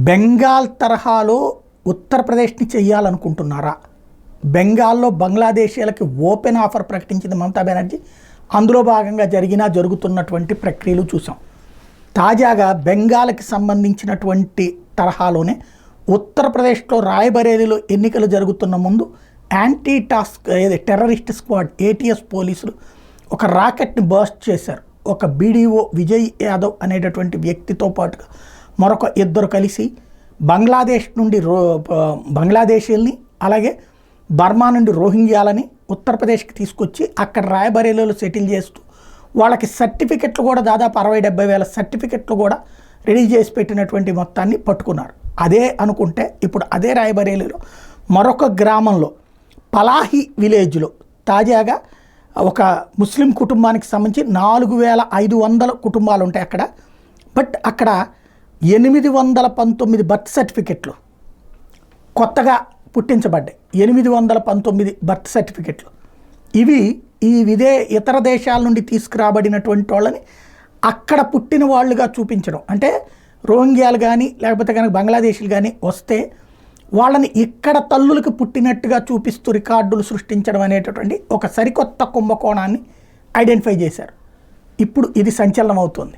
బెంగాల్ తరహాలో ఉత్తరప్రదేశ్ని చెయ్యాలనుకుంటున్నారా? బెంగాల్లో బంగ్లాదేశీయులకి open offer ప్రకటించింది మమతా బెనర్జీ. అందులో భాగంగా జరుగుతున్నటువంటి ప్రక్రియలు చూసాం. తాజాగా బెంగాల్కి సంబంధించినటువంటి తరహాలోనే ఉత్తరప్రదేశ్లో రాయ్బరేలీలో ఎన్నికలు జరుగుతున్న ముందు టెర్రరిస్ట్ స్క్వాడ్ ATS పోలీసులు ఒక రాకెట్ని బర్స్ట్ చేశారు. ఒక BDO విజయ్ యాదవ్ అనేటటువంటి వ్యక్తితో పాటుగా మరొక ఇద్దరు కలిసి బంగ్లాదేశ్ నుండి బంగ్లాదేశీల్ని అలాగే బర్మా నుండి రోహింగ్యాలని ఉత్తరప్రదేశ్కి తీసుకొచ్చి అక్కడ రాయ్బరేలీలో సెటిల్ చేస్తూ వాళ్ళకి సర్టిఫికెట్లు కూడా దాదాపు 60-70 వేల సర్టిఫికెట్లు కూడా రెడీ చేసి పెట్టినటువంటి మొత్తాన్ని పట్టుకున్నారు. అదే అనుకుంటే ఇప్పుడు అదే రాయ్బరేలీలో మరొక గ్రామంలో పలాహి విలేజ్లో తాజాగా ఒక ముస్లిం కుటుంబానికి సంబంధించి 4500 కుటుంబాలు ఉంటాయి అక్కడ. బట్ అక్కడ 819 బర్త్ సర్టిఫికెట్లు కొత్తగా పుట్టించబడ్డాయి. 819 బర్త్ సర్టిఫికెట్లు ఇవి ఇతర దేశాల నుండి తీసుకురాబడినటువంటి వాళ్ళని అక్కడ పుట్టిన వాళ్ళుగా చూపించడం. అంటే రోహింగ్యాలు కానీ లేకపోతే కనుక బంగ్లాదేశీలు కానీ వస్తే వాళ్ళని ఇక్కడ తల్లులకు పుట్టినట్టుగా చూపిస్తూ రికార్డులు సృష్టించడం అనేటటువంటి ఒక సరికొత్త కుంభకోణాన్ని ఐడెంటిఫై చేశారు. ఇప్పుడు ఇది సంచలనం అవుతుంది.